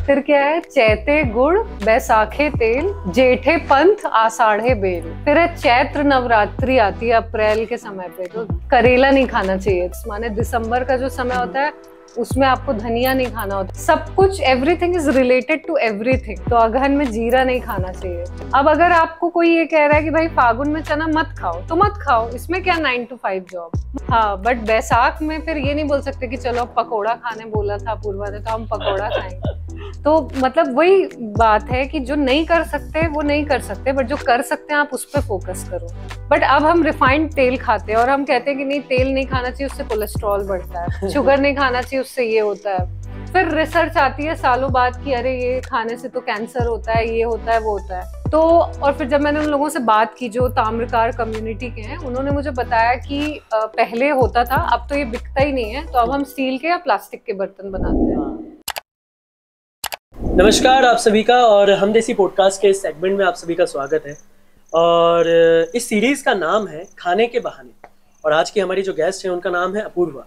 फिर क्या है, चैते गुड़ बैसाखे तेल, जेठे पंथ आषाढ़े बेल। फिर है चैत्र नवरात्रि आती है अप्रैल के समय पे, तो करेला नहीं खाना चाहिए। माने दिसंबर का जो समय होता है उसमें आपको धनिया नहीं खाना होता। सब कुछ, everything is related to everything. तो अगहन में जीरा नहीं खाना चाहिए। अब अगर आपको कोई ये कह रहा है कि भाई फागुन में चना मत खाओ, तो मत खाओ, इसमें क्या 9 to 5 जॉब। हाँ, बट बैसाख में फिर ये नहीं बोल सकते कि चलो पकोड़ा खाने बोला था पूर्वा ने तो हम पकोड़ा खाएंगे। तो मतलब वही बात है कि जो नहीं कर सकते वो नहीं कर सकते, बट जो कर सकते हैं आप उस पर फोकस करो। बट अब हम रिफाइंड तेल खाते हैं और हम कहते हैं कि नहीं तेल नहीं खाना चाहिए, उससे कोलेस्ट्रॉल बढ़ता है, शुगर नहीं खाना चाहिए, उससे ये होता है। फिर रिसर्च आती है सालों बाद कि अरे ये खाने से तो कैंसर होता है, ये होता है, वो होता है। तो और फिर जब मैंने उन लोगों से बात की जो ताम्रकार कम्युनिटी के हैं, उन्होंने मुझे बताया कि पहले होता था, अब तो ये बिकता ही नहीं है, तो अब हम स्टील के या प्लास्टिक के बर्तन बनाते हैं। नमस्कार आप सभी का, और हम देसी पॉडकास्ट के इस सेगमेंट में आप सभी का स्वागत है। और इस सीरीज़ का नाम है खाने के बहाने। और आज की हमारी जो गेस्ट हैं उनका नाम है अपूर्वा।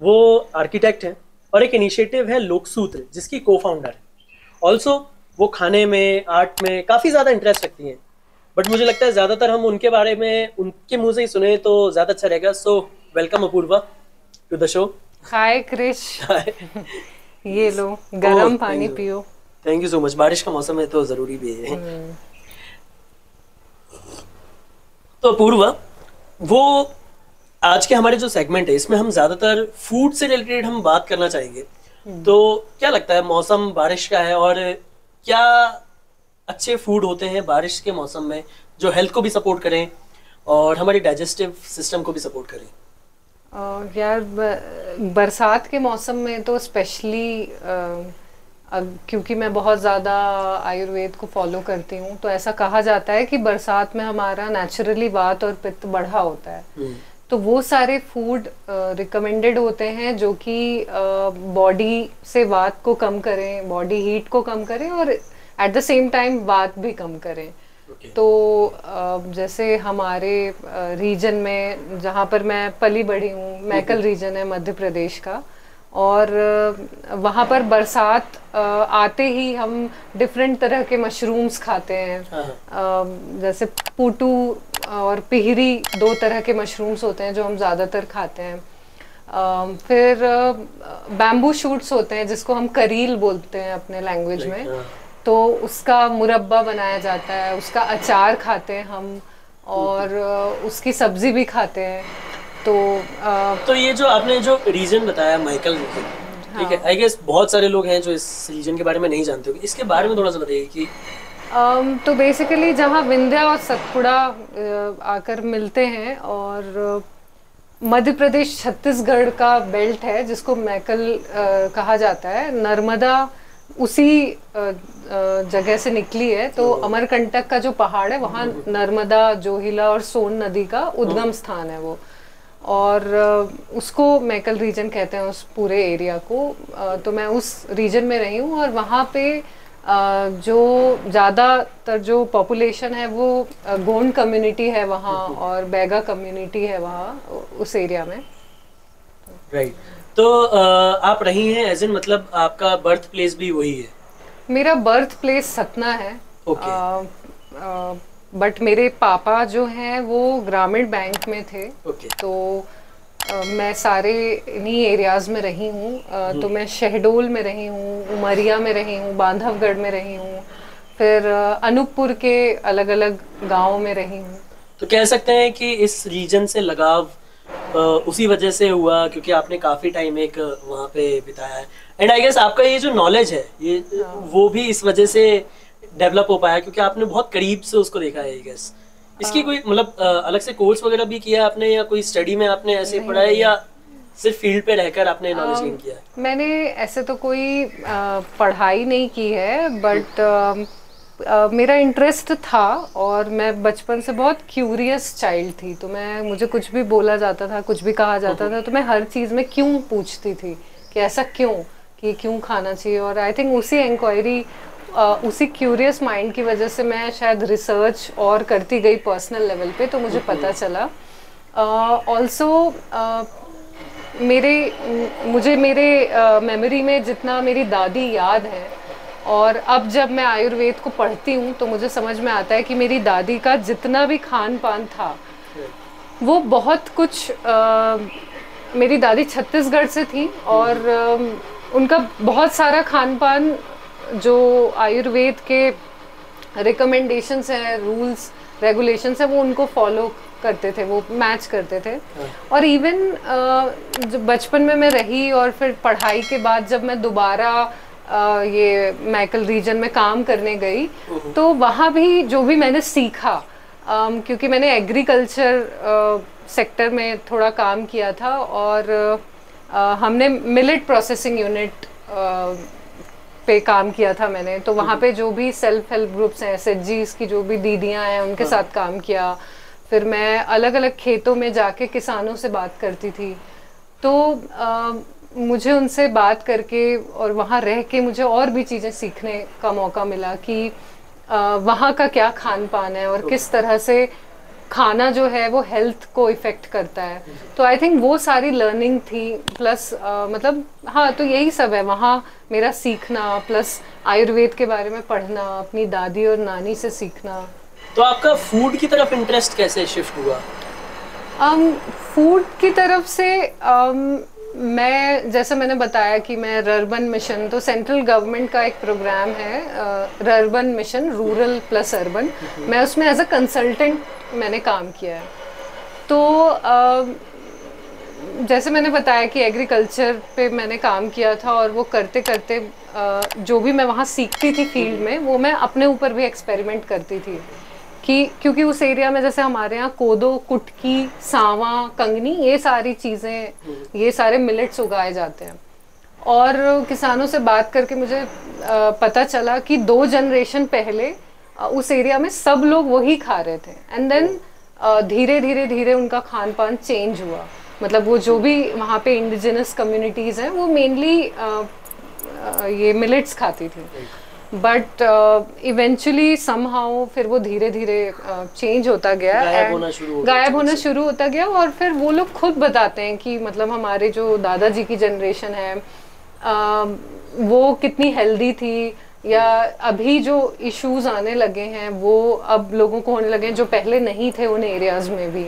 वो आर्किटेक्ट हैं और एक इनिशिएटिव है लोकसूत्र जिसकी को फाउंडर है। ऑल्सो वो खाने में, आर्ट में काफ़ी ज़्यादा इंटरेस्ट रखती हैं। बट मुझे लगता है ज़्यादातर हम उनके बारे में उनके मुँह से ही सुने तो ज़्यादा अच्छा रहेगा। So welcome Apurva to the show. Hi Krish. ये लो गरम पानी पियो। Thank you so much. बारिश का मौसम है तो ज़रूरी भी है। तो अपूर्वा, वो आज के हमारे जो सेगमेंट है इसमें हम ज़्यादातर फूड से रिलेटेड हम बात करना चाहेंगे। तो क्या लगता है, मौसम बारिश का है और क्या अच्छे फूड होते हैं बारिश के मौसम में जो हेल्थ को भी सपोर्ट करें और हमारे डाइजेस्टिव सिस्टम को भी सपोर्ट करें? यार बरसात के मौसम में तो स्पेशली क्योंकि मैं बहुत ज़्यादा आयुर्वेद को फॉलो करती हूँ, तो ऐसा कहा जाता है कि बरसात में हमारा नेचुरली वात और पित्त बढ़ा होता है। तो वो सारे फूड रिकमेंडेड होते हैं जो कि बॉडी से वात को कम करें, बॉडी हीट को कम करें और एट द सेम टाइम वात भी कम करें। तो जैसे हमारे रीजन में जहाँ पर मैं पली बढ़ी हूँ, मैकल रीजन है मध्य प्रदेश का, और वहाँ पर बरसात आते ही हम डिफरेंट तरह के मशरूम्स खाते हैं। जैसे पूटू और पिहरी 2 तरह के मशरूम्स होते हैं जो हम ज़्यादातर खाते हैं। फिर बैम्बू शूट्स होते हैं जिसको हम करील बोलते हैं अपने लैंग्वेज में, तो उसका मुरब्बा बनाया जाता है, उसका अचार खाते हैं हम, और उसकी सब्जी भी खाते हैं। तो ये जो आपने जो रीजन बताया मैकल रीजन, ठीक है, आई गेस बहुत सारे लोग हैं जो इस रीजन के बारे में नहीं जानते होंगे। इसके बारे में थोड़ा सा बताइए कि तो बेसिकली जहाँ विंध्या और सतपुड़ा आकर मिलते हैं, और मध्य प्रदेश छत्तीसगढ़ का बेल्ट है जिसको मैकल कहा जाता है। नर्मदा उसी जगह से निकली है, तो अमरकंटक का जो पहाड़ है वहाँ नर्मदा, जोहिला और सोन नदी का उद्गम स्थान है वो, और उसको मैकल रीजन कहते हैं उस पूरे एरिया को। तो मैं उस रीजन में रही हूँ और वहाँ पे जो ज़्यादातर जो पॉपुलेशन है वो गोंड कम्युनिटी है वहाँ, और बैगा कम्युनिटी है वहाँ उस एरिया में। राइट। तो आप रही हैं एज इन, मतलब आपका बर्थ प्लेस भी वही है? मेरा बर्थ प्लेस सतना है। बट मेरे पापा जो हैं वो ग्रामीण बैंक में थे। तो मैं सारे इन्हीं एरियाज में रही हूँ। तो मैं शहडोल में रही हूँ, उमरिया में रही हूँ, बांधवगढ़ में रही हूँ, फिर अनूपपुर के अलग अलग गाँव में रही हूँ। तो कह सकते हैं कि इस रीजन से लगाव उसी वजह से हुआ क्योंकि आपने काफ़ी टाइम एक वहाँ पे बिताया है। एंड आई गेस आपका ये जो नॉलेज है ये वो भी इस वजह से डेवलप हो पाया क्योंकि आपने बहुत करीब से उसको देखा है। आई गेस इसकी कोई मतलब अलग से कोर्स वगैरह भी किया आपने, या कोई स्टडी में आपने ऐसे पढ़ा है, या सिर्फ फील्ड पे रहकर आपने नॉलेज गेन किया है? मैंने ऐसे तो कोई पढ़ाई नहीं की है, बट मेरा इंटरेस्ट था और मैं बचपन से बहुत क्यूरियस चाइल्ड थी। तो मुझे कुछ भी बोला जाता था, कुछ भी कहा जाता था, तो मैं हर चीज़ में क्यों पूछती थी कि ऐसा क्यों, कि क्यों खाना चाहिए। और आई थिंक उसी इंक्वायरी, उसी क्यूरियस माइंड की वजह से मैं शायद रिसर्च और करती गई पर्सनल लेवल पे, तो मुझे पता चला। ऑल्सो मुझे मेरे मेमोरी में जितना मेरी दादी याद है, और अब जब मैं आयुर्वेद को पढ़ती हूँ तो मुझे समझ में आता है कि मेरी दादी का जितना भी खान पान था वो बहुत कुछ मेरी दादी छत्तीसगढ़ से थी और उनका बहुत सारा खान पान जो आयुर्वेद के रिकमेंडेशंस हैं, रूल्स रेगुलेशंस हैं, वो उनको फॉलो करते थे, वो मैच करते थे। और इवन जो बचपन में मैं रही और फिर पढ़ाई के बाद जब मैं दोबारा ये मैकल रीजन में काम करने गई तो वहाँ भी जो भी मैंने सीखा, क्योंकि मैंने एग्रीकल्चर सेक्टर में थोड़ा काम किया था और हमने मिलेट प्रोसेसिंग यूनिट पे काम किया था मैंने, तो वहाँ पे जो भी सेल्फ हेल्प ग्रुप्स हैं, एसएचजीज की जो भी दीदियाँ हैं उनके साथ काम किया। फिर मैं अलग अलग खेतों में जाके किसानों से बात करती थी, तो मुझे उनसे बात करके और वहाँ रह के मुझे और भी चीज़ें सीखने का मौका मिला कि वहाँ का क्या खान पान है और किस तरह से खाना जो है वो हेल्थ को इफ़ेक्ट करता है। तो आई थिंक वो सारी लर्निंग थी, प्लस मतलब हाँ, तो यही सब है वहाँ मेरा सीखना, प्लस आयुर्वेद के बारे में पढ़ना, अपनी दादी और नानी से सीखना। तो आपका फूड की तरफ इंटरेस्ट कैसे शिफ्ट हुआ? फूड की तरफ से मैं, जैसे मैंने बताया कि मैं रर्बन मिशन, तो सेंट्रल गवर्नमेंट का एक प्रोग्राम है rurban mission, rural plus urban, मैं उसमें एज अ कंसल्टेंट मैंने काम किया है। तो जैसे मैंने बताया कि एग्रीकल्चर पे मैंने काम किया था और वो करते करते जो भी मैं वहाँ सीखती थी फील्ड में, वो मैं अपने ऊपर भी एक्सपेरिमेंट करती थी कि क्योंकि उस एरिया में जैसे हमारे यहाँ कोदो, कुटकी, सांवा, कंगनी, ये सारी चीज़ें, ये सारे मिलेट्स उगाए जाते हैं। और किसानों से बात करके मुझे पता चला कि 2 जनरेशन पहले उस एरिया में सब लोग वही खा रहे थे, एंड देन धीरे धीरे धीरे उनका खान पान चेंज हुआ। मतलब वो जो भी वहाँ पे इंडिजिनस कम्युनिटीज़ हैं वो मेनली ये मिलेट्स खाती थी, बट इवेंचुअली समहाउ फिर वो धीरे धीरे चेंज होता गया, गायब होना शुरू होता गया। और फिर वो लोग खुद बताते हैं कि मतलब हमारे जो दादाजी की जनरेशन है वो कितनी हेल्दी थी, या अभी जो इश्यूज आने लगे हैं वो अब लोगों को होने लगे हैं जो पहले नहीं थे उन एरियाज में भी।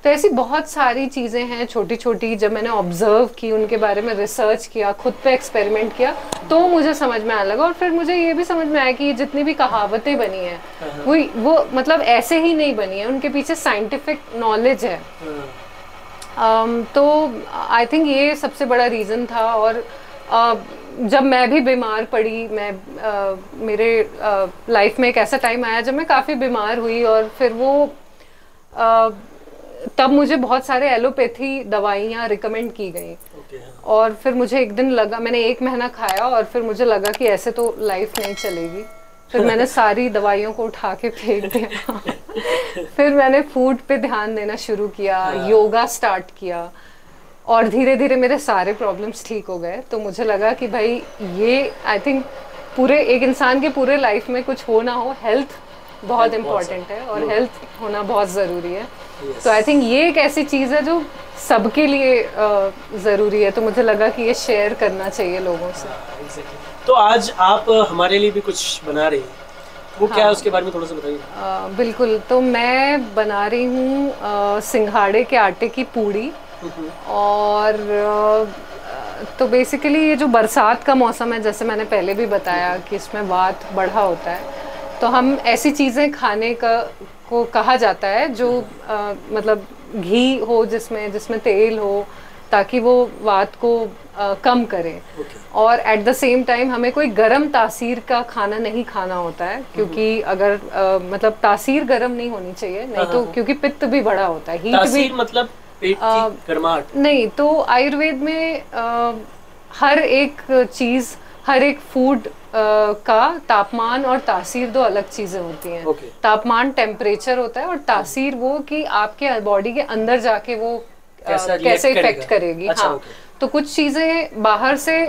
तो ऐसी बहुत सारी चीज़ें हैं छोटी छोटी, जब मैंने ऑब्जर्व की, उनके बारे में रिसर्च किया, खुद पे एक्सपेरिमेंट किया, तो मुझे समझ में आने लगा। और फिर मुझे ये भी समझ में आया कि ये जितनी भी कहावतें बनी हैं वो मतलब ऐसे ही नहीं बनी है, उनके पीछे साइंटिफिक नॉलेज है। तो आई थिंक ये सबसे बड़ा रीज़न था। और जब मैं भी बीमार पड़ी, मैं मेरे लाइफ में एक ऐसा टाइम आया जब मैं काफ़ी बीमार हुई, और फिर वो तब मुझे बहुत सारे एलोपैथी दवाइयाँ रिकमेंड की गई। और फिर मुझे एक दिन लगा, मैंने 1 महीना खाया और फिर मुझे लगा कि ऐसे तो लाइफ नहीं चलेगी। फिर मैंने सारी दवाइयों को उठा के फेंक दिया फिर मैंने फूड पे ध्यान देना शुरू किया, योगा स्टार्ट किया, और धीरे धीरे मेरे सारे प्रॉब्लम्स ठीक हो गए। तो मुझे लगा कि भाई ये आई थिंक पूरे एक इंसान के पूरे लाइफ में कुछ हो ना हो, हेल्थ बहुत इम्पोर्टेंट है और हेल्थ होना बहुत ज़रूरी है। तो आई थिंक ये एक ऐसी चीज़ है जो सबके लिए ज़रूरी है, तो मुझे लगा कि ये शेयर करना चाहिए लोगों से। तो आज आप हमारे लिए भी कुछ बना रही हैं, वो क्या है उसके बारे में थोड़ा सा बताइए। बिल्कुल, तो मैं बना रही हूँ सिंघाड़े के आटे की पूड़ी। और तो बेसिकली ये जो बरसात का मौसम है, जैसे मैंने पहले भी बताया कि इसमें वात बढ़ा होता है, तो हम ऐसी चीज़ें खाने को कहा जाता है जो मतलब घी हो, जिसमें तेल हो, ताकि वो वात को कम करे। और एट द सेम टाइम हमें कोई गरम तासीर का खाना नहीं खाना होता है, क्योंकि अगर मतलब तासीर गरम नहीं होनी चाहिए, नहीं तो क्योंकि पित्त भी बड़ा होता है, हीट भी मतलब पेट की गर्माहट नहीं। तो आयुर्वेद में हर एक चीज़, हर एक फूड का तापमान और तासीर 2 अलग चीजें होती हैं। तापमान टेम्परेचर होता है, और तासीर वो कि आपके बॉडी के अंदर जाके वो कैसे इफेक्ट करेगी। हाँ, तो कुछ चीजें बाहर से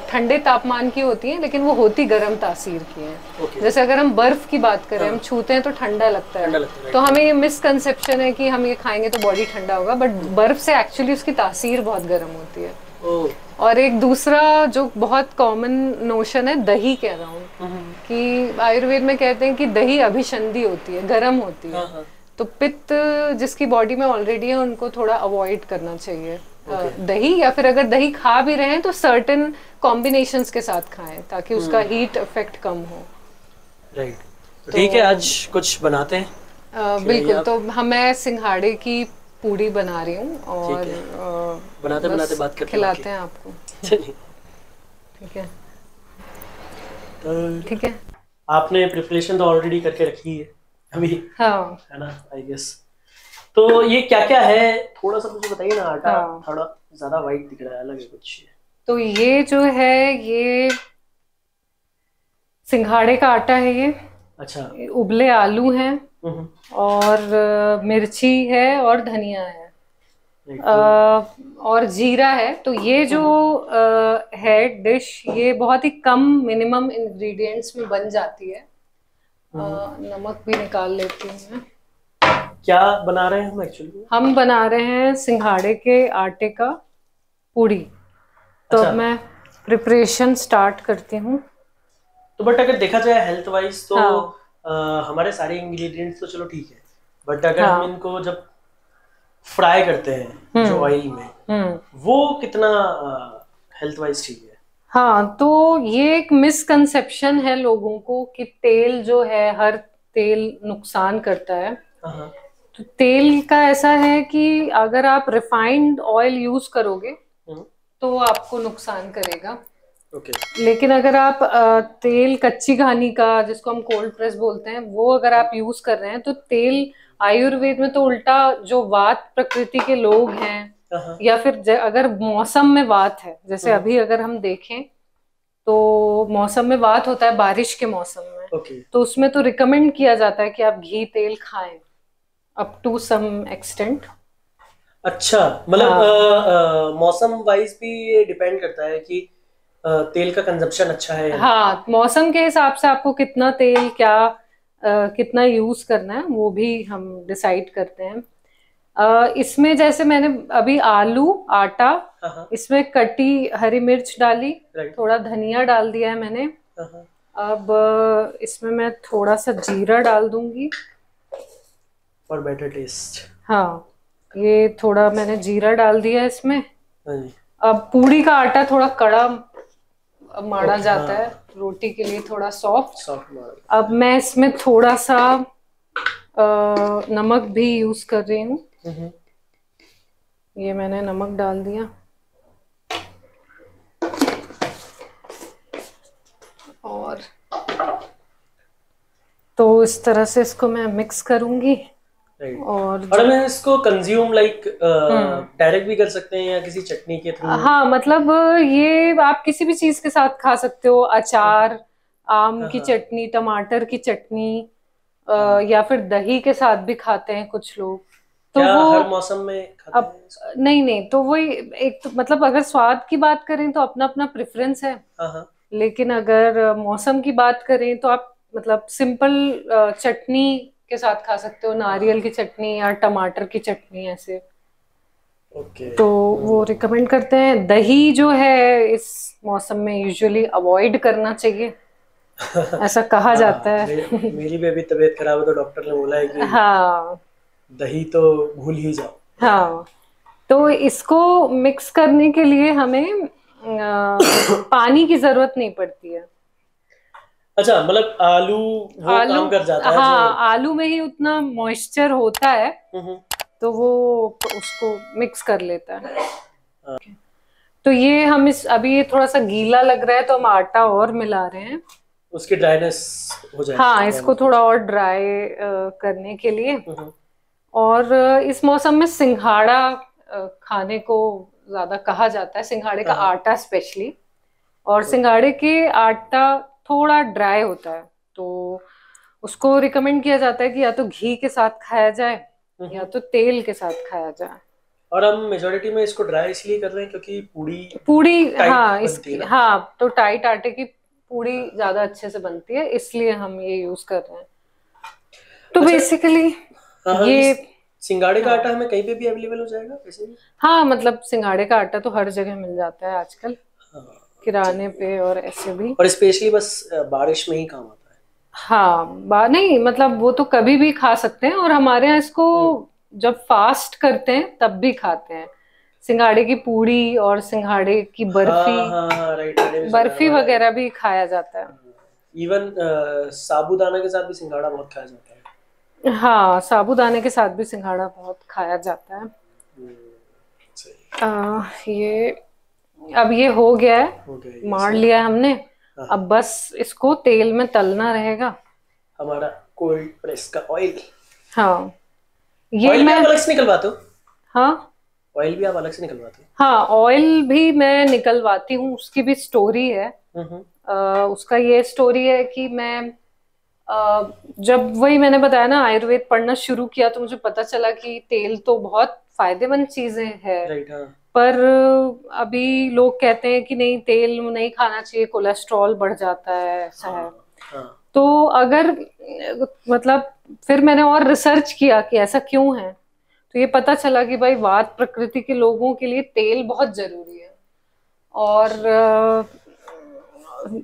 ठंडे तापमान की होती हैं, लेकिन वो होती गर्म तासीर की हैं। जैसे अगर हम बर्फ की बात करें, हम छूते हैं तो ठंडा लगता है, तो हमें ये मिसकंसेप्शन है कि हम ये खाएंगे तो बॉडी ठंडा होगा, बट बर्फ से एक्चुअली उसकी तासीर बहुत गर्म होती है। और एक दूसरा जो बहुत कॉमन नोशन है दही के अराउंड, कि आयुर्वेद में कहते हैं कि दही अभिसंधि होती है, गर्म होती है। तो पित्त जिसकी बॉडी में ऑलरेडी है उनको थोड़ा अवॉइड करना चाहिए दही, या फिर अगर दही खा भी रहे हैं तो सर्टेन कॉम्बिनेशंस के साथ खाएं ताकि उसका हीट इफेक्ट कम हो। राइट, तो ठीक है, आज कुछ बनाते हैं। बिल्कुल, तो मैं सिंघाड़े की पूड़ी बना रही हूँ और बनाते बनाते बात करते खिलाते हैं आपको। चलिए, ठीक है। तो ठीक है, आपने प्रिपरेशन तो ऑलरेडी करके रखी है अभी, हाँ है ना, आई गेस। तो ये क्या क्या है, थोड़ा सा मुझे बताइए ना। आटा थोड़ा ज्यादा वाइट दिख रहा है, अलग है कुछ। तो ये जो है ये सिंघाड़े का आटा है ये। अच्छा। उबले आलू हैं और मिर्ची है और धनिया है और जीरा है। तो ये जो है डिश, ये बहुत ही कम मिनिमम इंग्रेडिएंट्स में बन जाती है। नमक भी निकाल लेती हूँ मैं। क्या बना रहे हैं हम एक्चुअली? हम बना रहे हैं सिंघाड़े के आटे का पूड़ी। तो अच्छा। अब मैं प्रिपरेशन स्टार्ट करती हूँ। तो बट अगर देखा जाए हेल्थ वाइज तो हमारे सारे इंग्रेडिएंट्स तो चलो ठीक है, बट अगर हम इनको जब फ्राई करते हैं जो ऑयल में, वो कितना हेल्थ वाइज ठीक है? हाँ, तो ये एक मिसकंसेप्शन है लोगों को कि तेल जो है, हर तेल नुकसान करता है। तो तेल का ऐसा है कि अगर आप रिफाइंड ऑयल यूज करोगे तो आपको नुकसान करेगा। लेकिन अगर आप तेल कच्ची घानी का, जिसको हम कोल्ड प्रेस बोलते हैं, वो अगर आप यूज कर रहे हैं तो तेल आयुर्वेद में तो उल्टा, जो वात प्रकृति के लोग हैं या फिर अगर मौसम में वात है, जैसे अभी अगर हम देखें तो मौसम में वात होता है बारिश के मौसम में, तो उसमें तो रिकमेंड किया जाता है कि आप घी तेल खाएं अप टू सम एक्सटेंट। अच्छा, मतलब मौसम वाइज भी ये डिपेंड करता है कि तेल का कंजप्शन अच्छा है। हाँ, मौसम के हिसाब से आपको कितना तेल, क्या कितना यूज करना है, वो भी हम डिसाइड करते हैं। इसमें जैसे मैंने अभी आलू, आटा, इसमें कटी हरी मिर्च डाली, थोड़ा धनिया डाल दिया है मैंने। अब इसमें मैं थोड़ा सा जीरा डाल दूंगी फॉर बेटर टेस्ट। हाँ, ये थोड़ा मैंने जीरा डाल दिया इसमें। अब पूड़ी का आटा थोड़ा कड़ा माड़ा जाता है, रोटी के लिए थोड़ा सॉफ्ट। अब मैं इसमें थोड़ा सा नमक भी यूज कर रही हूँ। ये मैंने नमक डाल दिया और तो इस तरह से इसको मैं मिक्स करूंगी। और मैं इसको कंज्यूम लाइक डायरेक्ट भी कर सकते हैं या किसी चटनी के थ्रू? हाँ, मतलब ये आप किसी भी चीज के साथ खा सकते हो। अचार, आम की चटनी, टमाटर की चटनी, या फिर दही के साथ भी खाते हैं कुछ लोग। तो क्या वो हर मौसम में खाते हैं? नहीं, तो वही एक तो, मतलब अगर स्वाद की बात करें तो अपना अपना प्रेफरेंस है। लेकिन अगर मौसम की बात करें तो आप मतलब सिंपल चटनी के साथ खा सकते हो, नारियल की चटनी या टमाटर की चटनी, ऐसे। तो वो रिकमेंड करते हैं। दही जो है इस मौसम में यूजुअली अवॉइड करना चाहिए, ऐसा कहा जाता है। मेरी भी अभी तबीयत खराब है तो डॉक्टर ने बोला है कि हाँ, दही तो भूल ही जाओ। हाँ, तो इसको मिक्स करने के लिए हमें पानी की जरूरत नहीं पड़ती है। अच्छा, मतलब आलू काम कर जाता है। हाँ, आलू में ही उतना मॉइस्चर होता है तो वो उसको मिक्स कर लेता है। तो ये हम अभी ये थोड़ा सा गीला लग रहा है तो हम आटा और मिला रहे हैं, उसकी ड्राइनेस हो जाए। हाँ, इसको थोड़ा और ड्राई करने के लिए। और इस मौसम में सिंघाड़ा खाने को ज्यादा कहा जाता है, सिंघाड़े का आटा स्पेशली। और सिंघाड़े के आटा थोड़ा ड्राई होता है तो उसको रिकमेंड किया जाता है कि या तो घी के साथ खाया जाए या तो तेल के साथ खाया जाए। और हम मेजोरिटी में इसको ड्राई इसलिए कर रहे हैं क्योंकि पूड़ी हाँ, तो टाइट आटे की पूड़ी ज्यादा अच्छे से बनती है, इसलिए हम ये यूज कर रहे हैं। तो बेसिकली ये सिंगाड़े का हाँ आटा हमें कहीं पे भी अवेलेबल हो जाएगा वैसे भी? हाँ, मतलब सिंगाड़े का आटा तो हर जगह मिल जाता है आजकल, हाँ किराने चलिए। पे और ऐसे भी। और स्पेशली बस बारिश में ही काम आता है। हाँ नहीं, मतलब वो तो कभी भी खा सकते हैं, और हमारे यहाँ इसको हम्म। जब फास्ट करते हैं तब भी खाते हैं। सिंगाड़े की पूड़ी और सिंगाड़े की बर्फी, हाँ हाँ हाँ राइट, मैंने भी सुना है बर्फी हमारे। वगैरह भी खाया जाता है। इवन साबूदाना के साथ भी सिंगाड़ा बहुत खाया जाता है। हाँ, साबूदाने के साथ भी सिंघाड़ा बहुत खाया जाता है। हम्म, सही। ये अब ये हो गया है, हो गया ये मार सब। लिया है हमने। हाँ अब बस इसको तेल में तलना रहेगा। हमारा कोल्ड प्रेस का ऑयल। हाँ ये ऑयल भी मैं, आप अलग से निकलवाते हो? हाँ ऑयल भी आप अलग से निकलवाते हाँ, ऑयल भी मैं निकलवाती हूँ, उसकी भी स्टोरी है। हो? उसका ये स्टोरी है कि मैं जब वही मैंने बताया ना, आयुर्वेद पढ़ना शुरू किया तो मुझे पता चला कि तेल तो बहुत फायदेमंद चीजें है। राइट हाँ। पर अभी लोग कहते हैं कि नहीं, तेल नहीं खाना चाहिए, कोलेस्ट्रॉल बढ़ जाता है, ऐसा है। हाँ हाँ तो अगर मतलब फिर मैंने और रिसर्च किया कि ऐसा क्यों है, तो ये पता चला कि भाई वात प्रकृति के लोगों के लिए तेल बहुत जरूरी है। और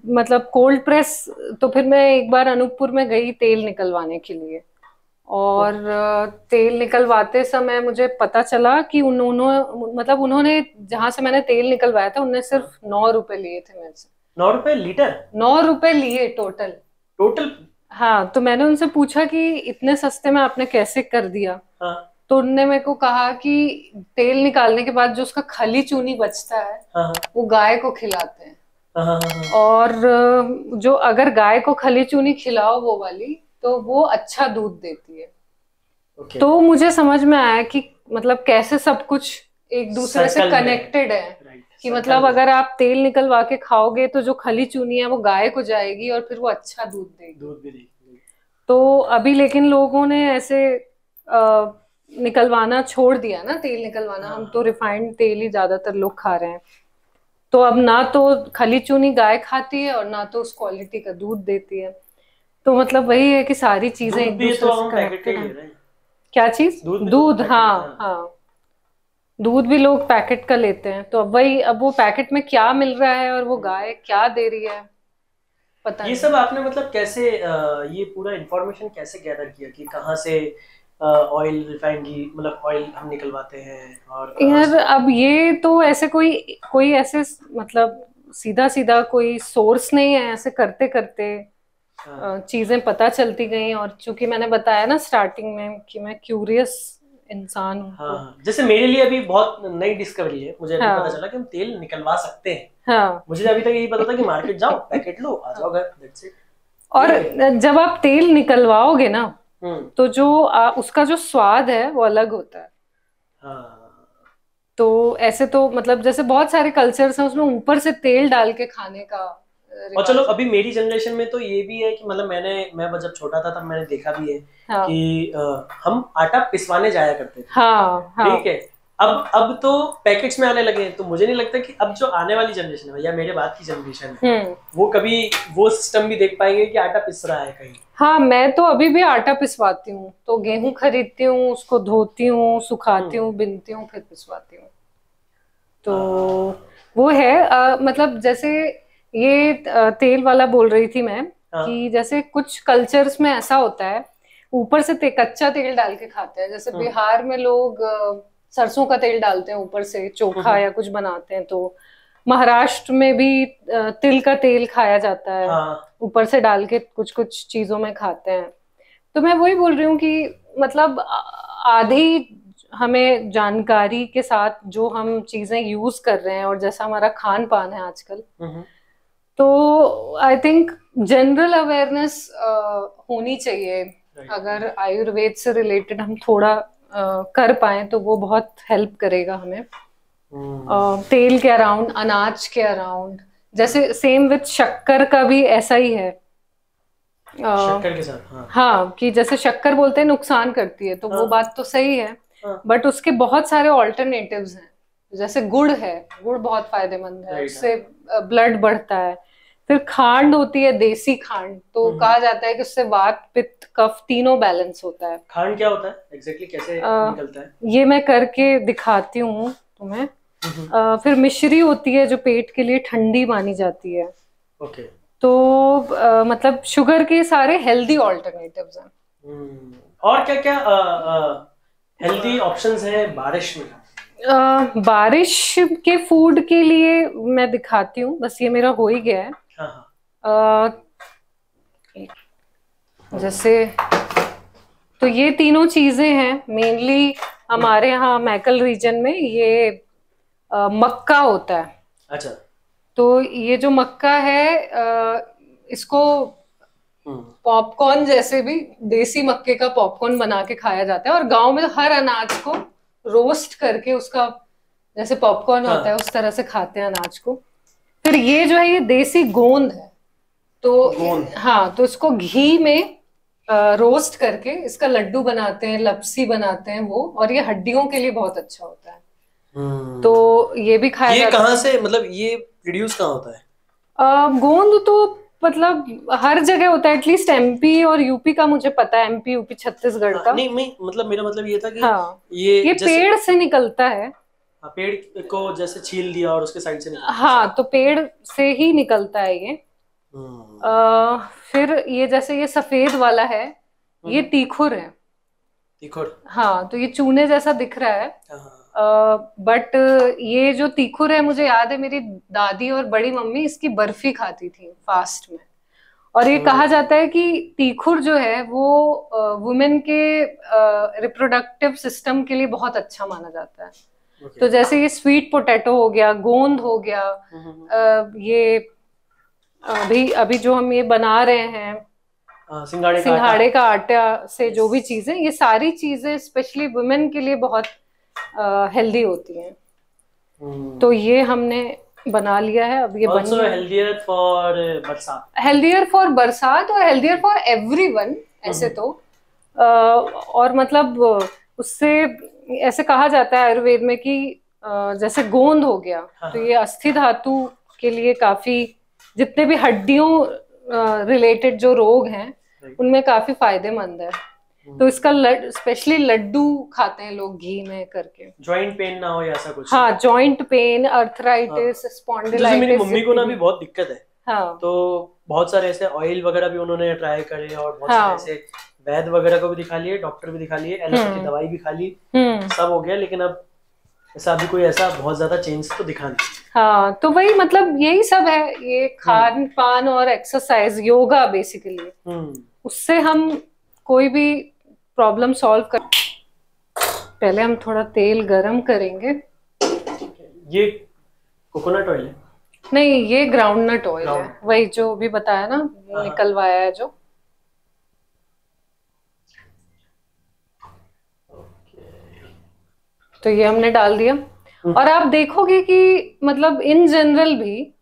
मतलब कोल्ड प्रेस, तो फिर मैं एक बार अनूपपुर में गई तेल निकलवाने के लिए, और तेल निकलवाते समय मुझे पता चला कि उन्होंने, मतलब उन्होंने जहां से मैंने तेल निकलवाया था, उन्होंने हाँ। सिर्फ 9 रुपए लिए थे मेरे से। 9 रुपए लीटर? 9 रुपए लिए टोटल। टोटल? हाँ, तो मैंने उनसे पूछा कि इतने सस्ते में आपने कैसे कर दिया। हाँ तो उनने मेरे को कहा कि तेल निकालने के बाद जो उसका खली चूनी बचता है, हाँ वो गाय को खिलाते हैं। हाँ हाँ हाँ हाँ। और जो अगर गाय को खली चूनी खिलाओ वो वाली, तो वो अच्छा दूध देती है। ओके। तो मुझे समझ में आया कि मतलब कैसे सब कुछ एक दूसरे से सर्कल में। कनेक्टेड है। राइट कि सर्कल मतलब में। अगर आप तेल निकलवा के खाओगे तो जो खली चूनी है वो गाय को जाएगी, और फिर वो अच्छा दूध देगी। दूध भी देगी। तो अभी लेकिन लोगों ने ऐसे आ, निकलवाना छोड़ दिया ना, तेल निकलवाना। हाँ हम तो हाँ। रिफाइंड तेल ही ज्यादातर लोग खा रहे हैं। तो अब ना तो खली चूनी गाय खाती है, और ना तो उस क्वालिटी का दूध देती है। तो मतलब वही है कि सारी चीजें दूध एक भी तो दूसरे से हम पैकेट का ही कनेक्टेड ले हैं। रहे हैं। क्या चीज? दूध भी तो दूध, पैकेट का। हाँ हाँ, दूध भी लोग पैकेट का लेते हैं। तो अब वही, अब वो पैकेट में क्या मिल रहा है और वो गाय क्या दे रही है, पता ये नहीं। सब आपने मतलब कैसे ये पूरा इंफॉर्मेशन कैसे गैदर किया कि कहाँ से ऑयल रिफाइनरी मतलब ऑयल हम निकलवाते हैं और कहाँ यार से? अब ये तो ऐसे कोई कोई ऐसे मतलब सीधा सीधा कोई सोर्स नहीं है, ऐसे करते करते हाँ चीजें पता चलती गई। और चूंकि मैंने बताया ना स्टार्टिंग में कि मैं क्यूरियस इंसान हूँ, हाँ तो हाँ। जैसे मेरे लिए अभी बहुत नई डिस्कवरी है, मुझे अभी पता हाँ चला कि हम तेल निकलवा सकते हैं। हाँ मुझे अभी तक यही पता था कि मार्केट जाओ पैकेट लो आ जाओ हाँ। घर, दैट्स इट। और ये है। जब आप तेल निकलवाओगे ना, हम्म। तो जो उसका जो स्वाद है वो अलग होता है। हाँ। तो ऐसे तो मतलब जैसे बहुत सारे कल्चर्स हैं, उसमें ऊपर से तेल डाल के खाने का और चलो रिवाज है। अभी मेरी जनरेशन में तो ये भी है कि मतलब मैं जब छोटा था तब मैंने देखा भी है हाँ कि हम आटा पिसवाने जाया करते थे। हाँ हाँ। ठीक है। अब तो पैकेट्स में आने लगे हैं, तो मुझे नहीं लगता कि अब जो आने वाली जनरेशन है या मेरे बाद की जनरेशन है हम्म। वो कभी वो सिस्टम भी देख पाएंगे कि आटा पिस रहा है कहीं। हाँ, मैं तो अभी भी आटा पिसवाती हूँ, तो गेहूं खरीदती हूँ, उसको धोती हूँ, सुखाती हम्म। हूँ, बिनती हूँ, फिर पिसवाती हूँ। तो हाँ वो है मतलब जैसे ये तेल वाला बोल रही थी मैं, हाँ। कि जैसे कुछ कल्चर्स में ऐसा होता है, ऊपर से कच्चा तेल डाल के खाते हैं। जैसे हम्म बिहार में लोग सरसों का तेल डालते हैं ऊपर से, चोखा हम्म। या कुछ बनाते हैं। तो महाराष्ट्र में भी तिल का तेल खाया जाता है, हाँ ऊपर से डाल के कुछ कुछ चीजों में खाते हैं। तो मैं वही बोल रही हूँ कि मतलब आधी हमें जानकारी के साथ जो हम चीजें यूज कर रहे हैं, और जैसा हमारा खान पान है आजकल, हम्म। तो आई थिंक जनरल अवेयरनेस होनी चाहिए। राइट। अगर आयुर्वेद से रिलेटेड हम थोड़ा कर पाए तो वो बहुत हेल्प करेगा हमें। हम्म। तेल के अराउंड, अनाज के अराउंड, जैसे सेम विथ शक्कर का भी ऐसा ही है। शक्कर के साथ हाँ। हाँ, कि जैसे शक्कर बोलते हैं नुकसान करती है, तो वो हाँ बात तो सही है। हाँ। बट उसके बहुत सारे ऑल्टरनेटिव्स हैं। जैसे गुड़ है, गुड़ बहुत फायदेमंद है, राइट हाँ। उससे ब्लड बढ़ता है। फिर खांड होती है, देसी खांड, तो कहा जाता है कि उससे वात पित्त कफ तीनों बैलेंस होता है। खांड क्या होता है एग्जैक्टली, कैसे निकलता है? ये मैं करके दिखाती हूँ तुम्हें। फिर मिश्री होती है जो पेट के लिए ठंडी मानी जाती है। ओके। तो मतलब शुगर के सारे हेल्दी ऑल्टरनेटिव्स हैं। और क्या क्या हेल्दी ऑप्शंस हैं बारिश में? बारिश के फूड के लिए मैं दिखाती हूँ, बस ये मेरा हो ही गया है। हाँ। जैसे तो ये तीनों चीजें हैं मेनली हमारे यहाँ मैकल रीजन में। ये मक्का होता है। अच्छा। तो ये जो मक्का है इसको पॉपकॉर्न जैसे भी देसी मक्के का पॉपकॉर्न बना के खाया जाता है, और गांव में हर अनाज को रोस्ट करके उसका जैसे पॉपकॉर्न होता है उस तरह से खाते हैं अनाज को। फिर ये जो है ये देसी गोंद है। तो हाँ, तो इसको घी में रोस्ट करके इसका लड्डू बनाते हैं, लपसी बनाते हैं वो, और ये हड्डियों के लिए बहुत अच्छा होता है। तो ये भी खाया ये कहाँ से, मतलब ये प्रोड्यूस कहाँ होता है? गोंद तो मतलब हर जगह होता है, एटलीस्ट एमपी और यूपी का मुझे पता है, एमपी यूपी छत्तीसगढ़ का। नहीं मतलब मेरा मतलब ये था कि हाँ, ये पेड़ से निकलता है। पेड़ को जैसे छील दिया और उसके साइड से निकलता है। हाँ, तो पेड़ से ही निकलता है ये। फिर ये जैसे ये सफेद वाला है, ये तीखुर है। तीखुर? हाँ, तो ये चूने जैसा दिख रहा है। बट ये जो तीखुर है, मुझे याद है मेरी दादी और बड़ी मम्मी इसकी बर्फी खाती थी फास्ट में। और ये कहा जाता है कि तीखुर जो है वो वुमेन के रिप्रोडक्टिव सिस्टम के लिए बहुत अच्छा माना जाता है। तो जैसे ये स्वीट पोटैटो हो गया, गोंद हो गया, ये अभी जो हम ये बना रहे हैं सिंघाड़े का आटा से जो भी चीजें, ये सारी चीजें स्पेशली वुमेन के लिए बहुत हेल्दी होती हैं। तो ये हमने बना लिया है। अब ये बन हेल्दियर फॉर बरसात, हेल्दियर फॉर बरसात और हेल्दियर फॉर एवरीवन ऐसे तो। और मतलब उससे ऐसे कहा जाता है आयुर्वेद में कि जैसे गोंद हो गया, तो ये अस्थि धातु के लिए काफी, जितने भी हड्डियों रिलेटेड जो रोग हैं उनमें काफी फायदेमंद है। तो इसका स्पेशली लड्डू खाते हैं लोग घी में करके। जॉइंट पेन ना हो या ऐसा कुछ? हाँ, जॉइंट पेन, अर्थराइटिस, स्पॉन्डिलाइटिस। मेरी मम्मी को ना भी बहुत दिक्कत है। हाँ, तो बहुत सारे ऐसे ऑयल वगैरह भी उन्होंने ट्राई करे, और बहुत सारे ऐसे वैद्य वगैरह को भी दिखा लिए, डॉक्टर भी दिखा लिए, एलोपैथी दवाई भी खा ली, सब हो गया, लेकिन अब ऐसा अभी कोई ऐसा बहुत ज्यादा चेंज तो दिखा नहीं। हाँ, तो वही मतलब यही सब है, ये खान पान और एक्सरसाइज, योगा बेसिकली, उससे हम कोई भी प्रॉब्लम सॉल्व कर। पहले हम थोड़ा तेल गरम करेंगे। ये कोकोनट ऑयल है? नहीं, ये ग्राउंडनट ऑयल है, वही जो भी बताया ना, निकलवाया है जो। तो ये हमने डाल दिया। और आप देखोगे कि मतलब इन जनरल भी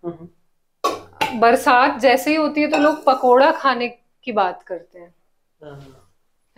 बरसात जैसे ही होती है तो लोग पकोड़ा खाने की बात करते हैं,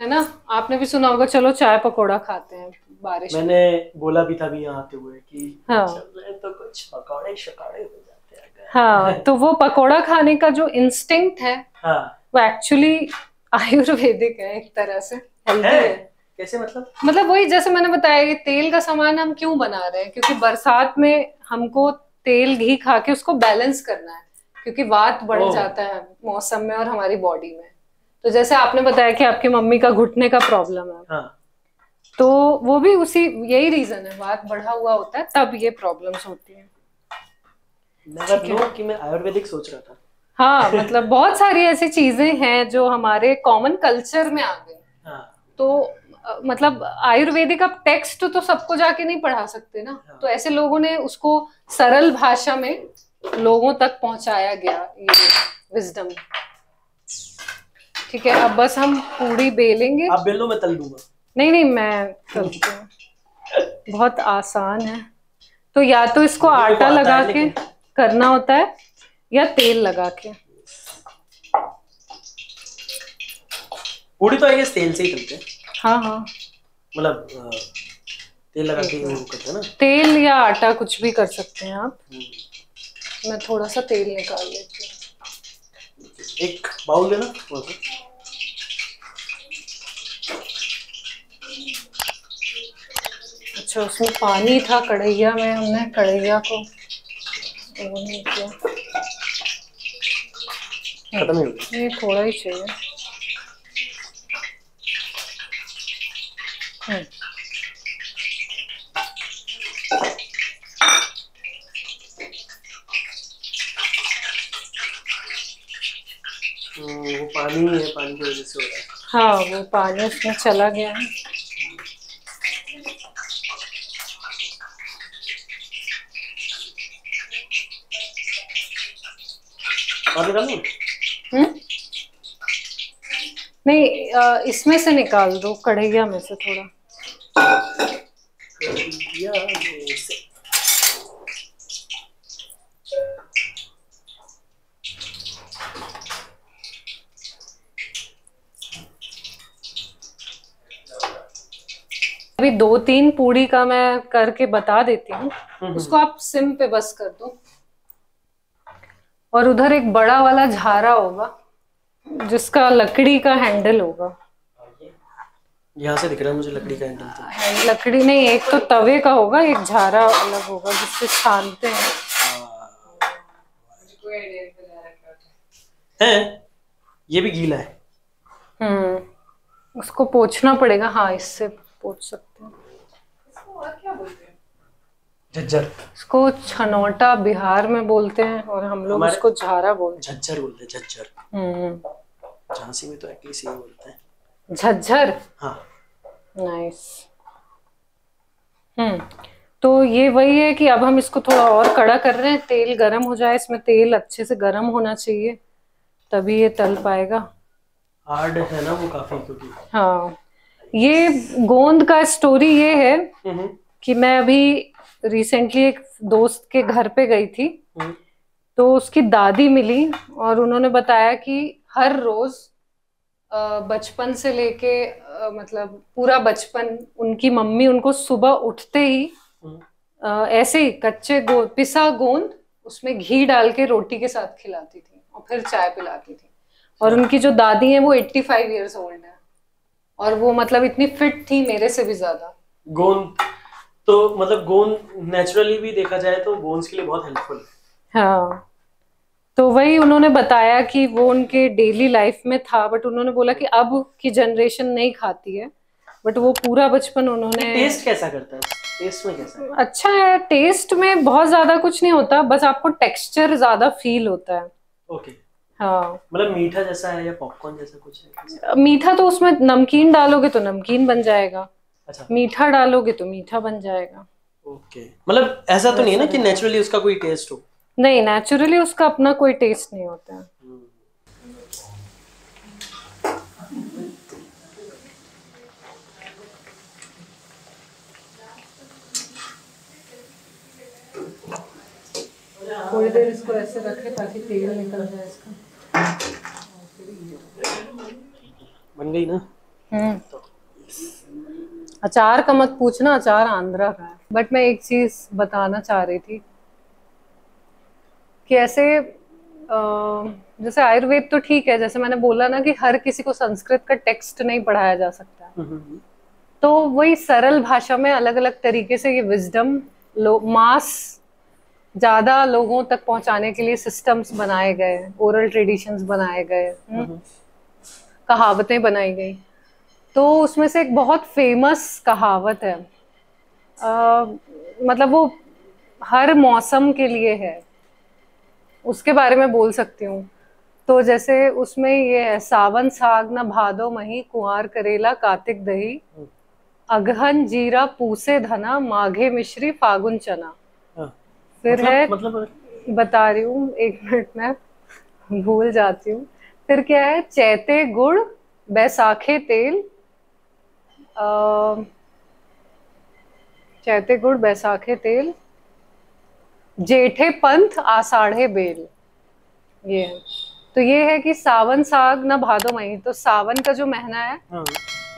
है ना? आपने भी सुना होगा, चलो चाय पकोड़ा खाते हैं बारिश में। मैंने बोला भी था भी यहाँ आते हुए कि हाँ, तो कुछ पकोड़े शकोड़े हो जाते हैं। हाँ, तो वो पकोड़ा खाने का जो इंस्टिंक्ट है, हाँ, वो एक्चुअली आयुर्वेदिक है, एक तरह से हेल्दी है। कैसे मतलब वही जैसे मैंने बताया, ये तेल का सामान हम क्यों बना रहे हैं, क्योंकि बरसात में हमको तेल घी खा के उसको बैलेंस करना है, क्योंकि वात बढ़ जाता है मौसम में और हमारी बॉडी में। तो जैसे आपने बताया कि आपकी मम्मी का घुटने का प्रॉब्लम है, हाँ, तो वो भी उसी यही रीजन है, वात बढ़ा हुआ होता है तब ये प्रॉब्लम्स होती हैं। कि मैं आयुर्वेदिक सोच रहा था। हाँ, मतलब बहुत सारी ऐसी चीजें हैं जो हमारे कॉमन कल्चर में आ गई। हाँ, तो मतलब आयुर्वेदिक अब टेक्स्ट तो सबको जाके नहीं पढ़ा सकते ना, तो ऐसे लोगों ने उसको सरल भाषा में लोगों तक पहुंचाया गया, ये विजडम। ठीक है, अब बस हम पूरी बेलेंगे। आप बेलो, मैं तल दूंगा। नहीं, मैं तलती हूँ, बहुत आसान है। तो या तो इसको आटा लगा के करना होता है या तेल लगा के। पूरी तो आई गेस तेल से ही तलते हैं। हाँ, मतलब तेल लगा के वो करते हैं ना। तेल या आटा कुछ भी कर सकते हैं आप। मैं थोड़ा सा तेल निकाल लेती हूँ। एक बाउल देना थोड़ा सा। अच्छा, उसमें पानी था कढ़ैया में, हमने कढ़ैया को वो नहीं किया। खत्म ही हो गया। ये थोड़ा ही चाहिए। वो पानी ही है, पानी की वजह से हो रहा है। हाँ, वो पानी उसमें चला गया है। और निकाल लूं? नहीं, इसमें से निकाल दो, कढ़ैया में से थोड़ा। कढ़ैया में से। अभी 2-3 पूड़ी का मैं करके बता देती हूँ, उसको आप सिम पे बस कर दो। और उधर एक बड़ा वाला झारा होगा जिसका लकड़ी का हैंडल होगा। यहाँ से दिख रहा है मुझे लकड़ी का हैंडल तो। लकड़ी नहीं, एक तो तवे का होगा, एक झारा अलग होगा जिससे छानते हैं। ये भी गीला है। उसको पोंछना पड़ेगा। हाँ, इससे पोंछ सकते हैं। और क्या बोलते हैं? झज्जर। इसको छनौटा बिहार में बोलते हैं और हम लोग उसको झारा बोलते हैं। झज्जर बोलते हैं, झज्जर। झांसी में तो एटलीस्ट ये बोलते हैं झज्जर। हाँ। नाइस। तो ये वही है कि अब हम इसको थोड़ा और कड़ा कर रहे हैं। तेल गरम हो जाए, इसमें तेल अच्छे से गरम होना चाहिए तभी ये तल पाएगा। हार्ड है ना वो काफी, क्योंकि हाँ, ये गोंद का स्टोरी ये है कि मैं अभी रिसेंटली एक दोस्त के घर पे गई थी, तो उसकी दादी मिली और उन्होंने बताया कि हर रोज बचपन से लेके मतलब पूरा बचपन उनकी मम्मी उनको सुबह उठते ही ऐसे ही कच्चे गोंद, पिसा गोंद उसमें घी डाल के रोटी के साथ खिलाती थी और फिर चाय पिलाती थी। और उनकी जो दादी है वो 85 इयर्स ओल्ड है और वो मतलब इतनी फिट थी मेरे से भी ज्यादा। गोंद तो मतलब गोंद नेचुरली भी देखा जाए तो बोन्स के लिए बहुत हेल्पफुल है। हाँ, तो वही उन्होंने बताया कि वो उनके डेली लाइफ में था, बट उन्होंने बोला कि अब की जनरेशन नहीं खाती है, बट वो पूरा बचपन उन्होंने। टेस्ट कैसा करता है? टेस्ट में कैसा है? अच्छा है, टेस्ट में बहुत ज्यादा कुछ नहीं होता, बस आपको टेक्सचर ज्यादा फील होता है। ओके। हाँ, मतलब मीठा जैसा है या पॉपकॉर्न जैसा कुछ है? मीठा तो उसमें नमकीन डालोगे तो नमकीन बन जाएगा। अच्छा। मीठा डालोगे तो मीठा बन जाएगा। ओके, मतलब ऐसा तो नहीं है ना कि नेचुरली उसका कोई टेस्ट हो? नहीं, नेचुरली उसका अपना कोई टेस्ट नहीं होता है। थोड़ी देर इसको ऐसे रखें ताकि तेल निकल जाए इसका। बन गई ना? अचार का मत पूछना, अचार आंध्रा का है। बट मैं एक चीज बताना चाह रही थी कि ऐसे जैसे आयुर्वेद तो ठीक है, जैसे मैंने बोला ना कि हर किसी को संस्कृत का टेक्स्ट नहीं पढ़ाया जा सकता, तो वही सरल भाषा में अलग अलग तरीके से ये विजडम मास ज्यादा लोगों तक पहुंचाने के लिए सिस्टम्स बनाए गए, ओरल ट्रेडिशंस बनाए गए, कहावतें बनाई गई। तो उसमें से एक बहुत फेमस कहावत है, मतलब वो हर मौसम के लिए है, उसके बारे में बोल सकती हूँ। तो जैसे उसमें ये है, सावन साग न भादो मही, कुंवार करेला कार्तिक दही, अगहन जीरा पूसे धना, माघे मिश्री फागुन चना। फिर मतलब बता रही हूँ, एक मिनट में भूल जाती हूँ। फिर क्या है, चैते गुड़ बैसाखे तेल, चैते गुड़ बैसाखे तेल, जेठे पंथ आषाढ़े बेल। ये है। तो ये है कि सावन साग न भादो मही, तो सावन का जो महीना है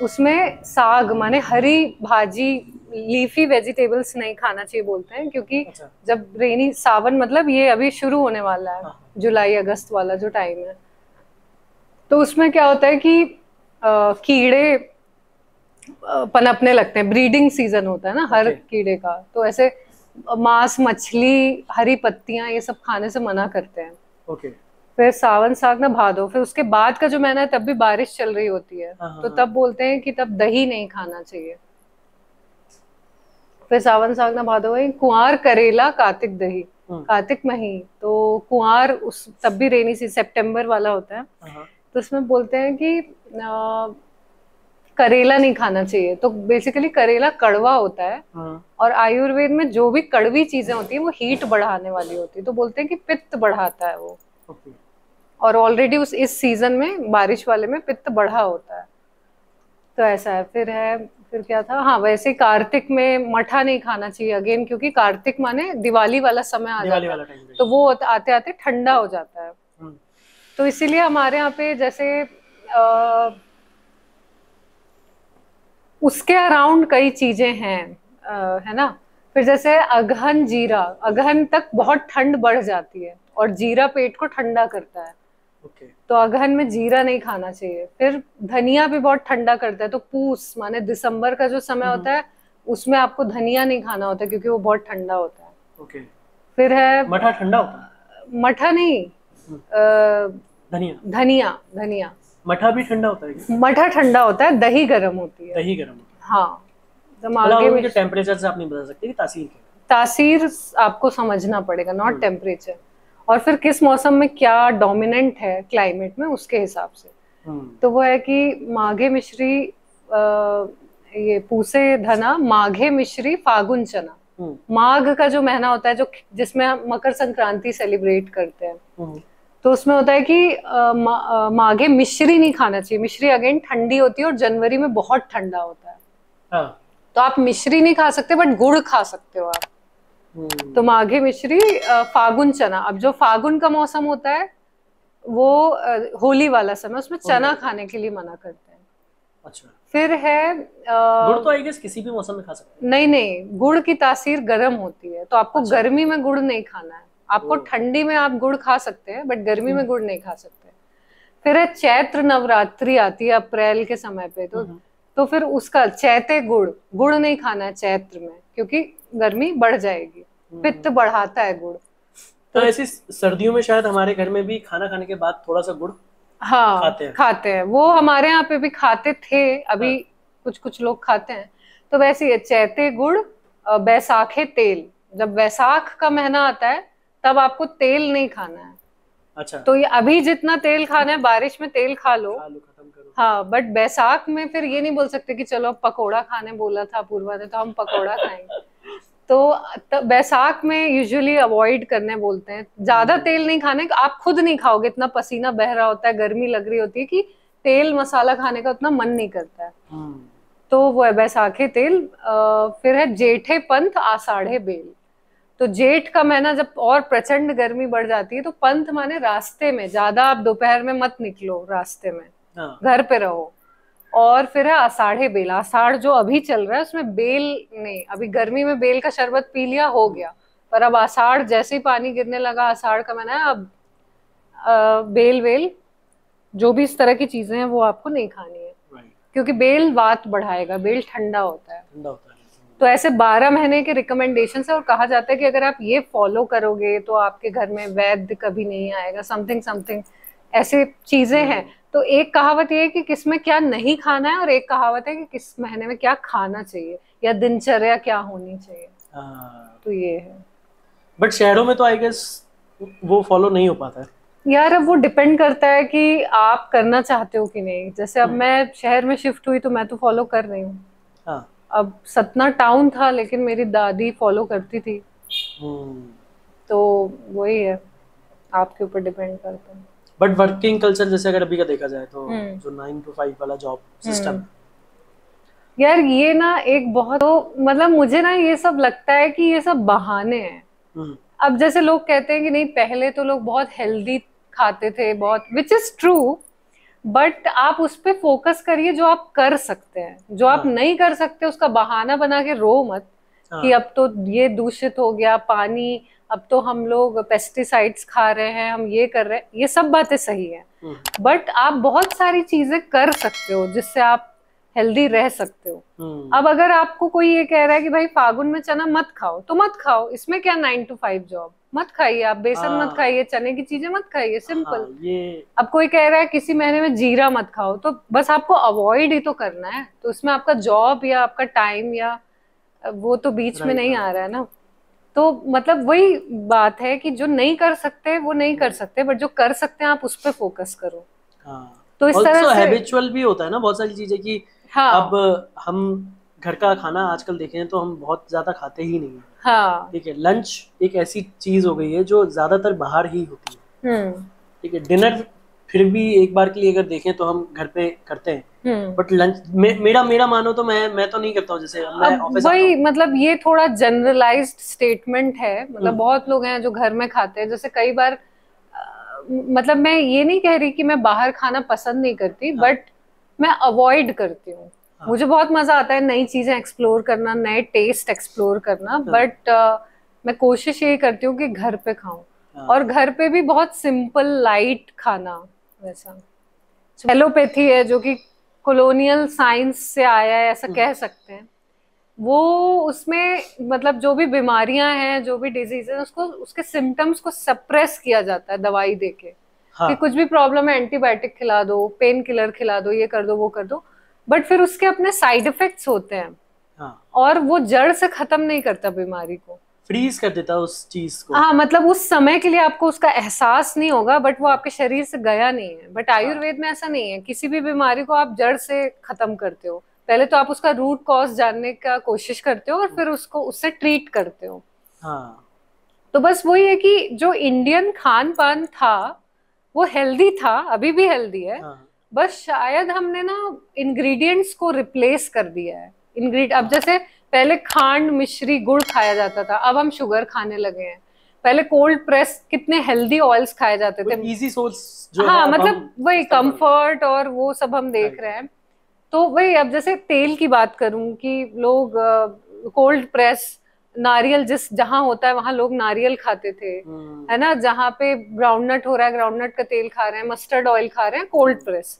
उसमें साग माने हरी भाजी, लीफी वेजिटेबल्स नहीं खाना चाहिए बोलते हैं, क्योंकि जब रेनी सावन मतलब ये अभी शुरू होने वाला है, जुलाई अगस्त वाला जो टाइम है, तो उसमें क्या होता है कि कीड़े पनपने लगते हैं, ब्रीडिंग सीजन होता है ना हर कीड़े का, तो ऐसे मांस, मछली, हरी पत्तियां ये सब खाने से मना करते हैं। ओके। फिर सावन, साग ना भादो, फिर उसके बाद का जो महीना है तब भी बारिश चल रही होती है, तो तब बोलते हैं कि तब दही नहीं खाना चाहिए। फिर सावन, साग ना भादो वही कुंवार, करेला, कार्तिक, दही। कार्तिक मही तो कुंवार, उस तब भी रेनी सी सितंबर वाला होता है, तो उसमें बोलते हैं कि करेला नहीं खाना चाहिए। तो बेसिकली करेला कड़वा होता है, और आयुर्वेद में जो भी कड़वी चीजें होती है वो हीट बढ़ाने वाली होती है, तो बोलते हैं कि पित्त बढ़ाता है वो। और ऑलरेडी इस सीजन में, बारिश वाले में पित्त बढ़ा होता है, तो ऐसा है। फिर क्या था, हाँ वैसे कार्तिक में मठा नहीं खाना चाहिए अगेन, क्योंकि कार्तिक माने दिवाली वाला समय आ जाता है, तो वो आते आते ठंडा हो जाता है। तो इसीलिए हमारे यहाँ पे जैसे उसके अराउंड कई चीजें हैं, है ना। फिर जैसे अगहन, जीरा, अगहन तक बहुत ठंड बढ़ जाती है और जीरा पेट को ठंडा करता है, तो अगहन में जीरा नहीं खाना चाहिए। फिर धनिया भी बहुत ठंडा करता है, तो पूस माने दिसंबर का जो समय होता है उसमें आपको धनिया नहीं खाना होता, क्योंकि वो बहुत ठंडा होता है। फिर है मठा, ठंडा होता है? मठा नहीं, धनिया। धनिया, धनिया। मठा भी ठंडा होता है? मठा ठंडा होता है, दही गर्म होती है। दही गर्म? हाँ, जब आगे में टेम्परेचर से आप नहीं बता सकते कि तासीर क्या? तासीर आपको समझना पड़ेगा, नॉट टेम्परेचर। और फिर किस मौसम में क्या डोमिनेंट है क्लाइमेट में, उसके हिसाब से। तो वो है कि माघे मिश्री, ये पूसे धना, माघे मिश्री, फागुन चना। माघ का जो महीना होता है, जो जिसमें हम मकर संक्रांति सेलिब्रेट करते हैं, तो उसमें होता है कि माघे मिश्री नहीं खाना चाहिए। मिश्री अगेन ठंडी होती है और जनवरी में बहुत ठंडा होता है। तो आप मिश्री नहीं खा सकते, बट गुड़ खा सकते हो आप। तो माघे मिश्री, फागुन चना। अब जो फागुन का मौसम होता है वो होली वाला समय, उसमें चना खाने के लिए मना करते हैं। अच्छा। फिर है गुड़ तो आई गेस किसी भी मौसम में खा सकते हैं। नहीं, गुड़ की तासीर गर्म होती है, तो आपको गर्मी में गुड़ नहीं खाना है। आपको ठंडी में आप गुड़ खा सकते हैं, बट गर्मी में गुड़ नहीं खा सकते। फिर है चैत्र नवरात्रि आती है अप्रैल के समय पे, तो फिर उसका चैते गुड़ नहीं खाना है चैत्र में, क्योंकि गर्मी बढ़ जाएगी, पित्त बढ़ाता है गुड़। तो ऐसी सर्दियों में शायद हमारे घर में भी खाना खाने के बाद थोड़ा सा गुड़ खाते हैं। वो हमारे यहाँ पे भी खाते थे, अभी कुछ लोग खाते हैं। तो वैसे ही चैते गुड़, बैसाखे तेल। जब वैसाख का महीना आता है तब आपको तेल नहीं खाना है। अच्छा। तो ये अभी जितना तेल खाना है बारिश में तेल खा लो, खत्म करो। हाँ, बट बैसाख में फिर ये नहीं बोल सकते कि चलो अब पकोड़ा खाने बोला था पूर्वा ने तो हम पकोड़ा खाएंगे। तो बैसाख में यूजुअली अवॉइड करने बोलते हैं, ज्यादा तेल नहीं खाने। आप खुद नहीं खाओगे, इतना पसीना बह रहा होता है, गर्मी लग रही होती है कि तेल मसाला खाने का उतना मन नहीं करता है। तो वो है बैसाखे तेल। फिर है जेठे पंथ, आषाढ़े बेल। तो जेठ का महीना जब और प्रचंड गर्मी बढ़ जाती है, तो पंथ माने रास्ते में, ज्यादा आप दोपहर में मत निकलो, रास्ते में घर पे रहो। और फिर है आषाढ़े बेल। आषाढ़ जो अभी चल रहा है उसमें बेल नहीं, अभी गर्मी में बेल का शरबत पी लिया, हो गया। पर अब आषाढ़ जैसे ही पानी गिरने लगा, आषाढ़ का महीना है, अब बेल वेल जो भी इस तरह की चीजें हैं वो आपको नहीं खानी है, क्योंकि बेल वात बढ़ाएगा, बेल ठंडा होता है। तो ऐसे 12 महीने के रिकमेंडेशन है, और कहा जाता है कि अगर आप ये फॉलो करोगे तो आपके घर में वैद्य कभी नहीं आएगा, समथिंग ऐसे चीजें हैं। तो एक कहावत ये है कि किस में क्या नहीं खाना है, और एक कहावत है कि किस महीने में क्या खाना चाहिए, या दिनचर्या क्या होनी चाहिए। तो ये है। बट शहरों में तो आई गेस वो फॉलो नहीं हो पाता है यार। अब वो डिपेंड करता है कि आप करना चाहते हो कि नहीं। जैसे अब मैं शहर में शिफ्ट हुई तो मैं तो फॉलो कर रही हूँ। अब सतना टाउन था, लेकिन मेरी दादी फॉलो करती थी। तो वही है, आपके ऊपर डिपेंड करता है। बट वर्किंग कल्चर जैसे अगर अभी का देखा जाए तो जो 9 to 5 वाला जॉब सिस्टम, यार ये ना एक बहुत, तो मतलब मुझे ना ये सब लगता है कि ये सब बहाने हैं। अब जैसे लोग कहते हैं कि नहीं, पहले तो लोग बहुत हेल्दी खाते थे, बहुत, विच इज ट्रू, बट आप उस पर फोकस करिए जो आप कर सकते हैं। जो आप नहीं कर सकते उसका बहाना बना के रो मत कि अब तो ये दूषित हो गया पानी, अब तो हम लोग पेस्टिसाइड्स खा रहे हैं, हम ये कर रहे हैं, ये सब बातें सही है, बट आप बहुत सारी चीजें कर सकते हो जिससे आप हेल्दी रह सकते हो। अब अगर आपको कोई ये कह रहा है कि भाई फागुन में चना मत खाओ, तो मत खाओ, इसमें क्या 9 to 5 जॉब, मत खाइए, आप बेसन मत खाइए, चने की चीजें मत खाइए, सिंपल। अब कोई कह रहा है किसी महीने में जीरा मत खाओ, तो बस आपको अवॉइड ही तो करना है, तो उसमें आपका जॉब या आपका टाइम या वो तो बीच में नहीं आ रहा है ना। तो मतलब वही बात है कि जो नहीं कर सकते वो नहीं कर सकते, बट जो कर सकते हैं आप उस पर फोकस करो। तो इस तरह से हैबिचुअल भी होता है ना बहुत सारी चीजें कि अब हम घर का खाना आजकल देखें तो हम बहुत ज्यादा खाते ही नहीं है। ठीक है, लंच एक ऐसी चीज हो गई है जो ज्यादातर बाहर ही होती है। ठीक है, डिनर फिर भी एक बार के लिए अगर देखें तो हम घर पे करते हैं, बट लंच मेरा मानो तो मैं तो नहीं करता हूँ। जैसे मैं ऑफिस वही मतलब ये थोड़ा जनरलाइज्ड स्टेटमेंट है, मतलब बहुत लोग हैं जो घर में खाते हैं। जैसे कई बार मतलब मैं ये नहीं कह रही कि मैं बाहर खाना पसंद नहीं करती, बट मैं अवॉइड करती हूँ। मुझे बहुत मजा आता है नई चीजें एक्सप्लोर करना, नए टेस्ट एक्सप्लोर करना, बट मैं कोशिश यही करती हूँ कि घर पे खाऊं, और घर पे भी बहुत सिंपल लाइट खाना। वैसा एलोपैथी है जो कि कॉलोनियल साइंस से आया है, ऐसा कह सकते हैं। वो उसमें मतलब जो भी बीमारियां हैं, जो भी डिजीज है, उसको उसके सिम्टम्स को सप्रेस किया जाता है दवाई देके। कि कुछ भी प्रॉब्लम है एंटीबायोटिक खिला दो, पेन किलर खिला दो, ये कर दो वो कर दो, बट फिर उसके अपने साइड इफेक्ट्स होते हैं। और वो जड़ से खत्म नहीं करता बीमारी को, फ्रीज कर देता उस चीज को। हाँ, मतलब उस समय के लिए आपको उसका एहसास नहीं होगा, बट वो आपके शरीर से गया नहीं है। बट आयुर्वेद में ऐसा नहीं है, किसी भी बीमारी को आप जड़ से खत्म करते हो। पहले तो आप उसका रूट कॉज जानने का कोशिश करते हो और फिर उसको उससे ट्रीट करते हो। तो बस वही है कि जो इंडियन खान पान था वो हेल्दी था, अभी भी हेल्दी है, बस शायद हमने ना इंग्रेडिएंट्स को रिप्लेस कर दिया है। अब जैसे पहले खांड, मिश्री, गुड़ खाया जाता था, अब हम शुगर खाने लगे हैं। पहले कोल्ड प्रेस कितने हेल्दी ऑयल्स खाए जाते थे, इजी सोर्स जो हाँ, मतलब वही कंफर्ट और वो सब हम देख रहे हैं। तो वही अब जैसे तेल की बात करूं कि लोग कोल्ड प्रेस नारियल जहां होता है वहां लोग नारियल खाते थे, है ना, जहां पे ग्राउंडनट हो रहा है ग्राउंडनट का तेल खा रहे हैं, मस्टर्ड ऑयल खा रहे हैं, कोल्ड प्रेस।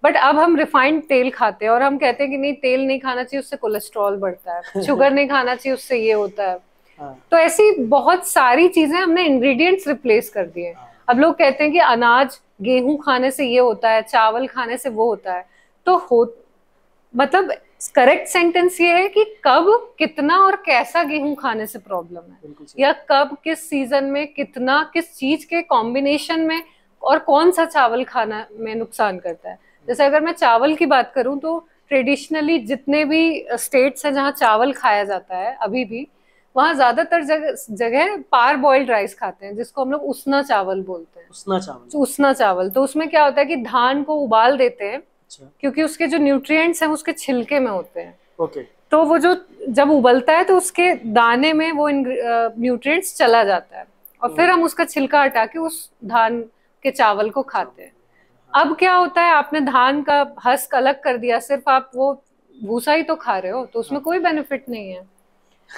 बट अब हम रिफाइंड तेल खाते हैं और हम कहते हैं कि नहीं, तेल नहीं खाना चाहिए, उससे कोलेस्ट्रॉल बढ़ता है, शुगर नहीं खाना चाहिए, उससे ये होता है। तो ऐसी बहुत सारी चीजें हमने इंग्रेडिएंट्स रिप्लेस कर दिए। अब लोग कहते हैं कि अनाज, गेहूं खाने से ये होता है, चावल खाने से वो होता है। तो मतलब करेक्ट सेंटेंस ये है कि कब, कितना और कैसा गेहूं खाने से प्रॉब्लम है, या कब, किस सीजन में, कितना, किस चीज के कॉम्बिनेशन में, और कौन सा चावल खाना में नुकसान करता है। जैसे अगर मैं चावल की बात करूं तो ट्रेडिशनली जितने भी स्टेट्स हैं जहाँ चावल खाया जाता है अभी भी, वहाँ ज्यादातर जगह पार बॉइल्ड राइस खाते हैं, जिसको हम लोग उसना चावल बोलते हैं। उसना चावल तो उसमें क्या होता है कि धान को उबाल देते हैं, क्योंकि उसके जो न्यूट्रिएंट्स हैं उसके छिलके में होते हैं। तो वो जो जब उबलता है तो उसके दाने में वो न्यूट्रिएंट्स चला जाता है, और फिर हम उसका छिलका हटा के उस धान के चावल को खाते हैं। अब क्या होता है, आपने धान का हस्क अलग कर दिया, सिर्फ आप वो भूसा ही तो खा रहे हो, तो उसमें कोई बेनिफिट नहीं है।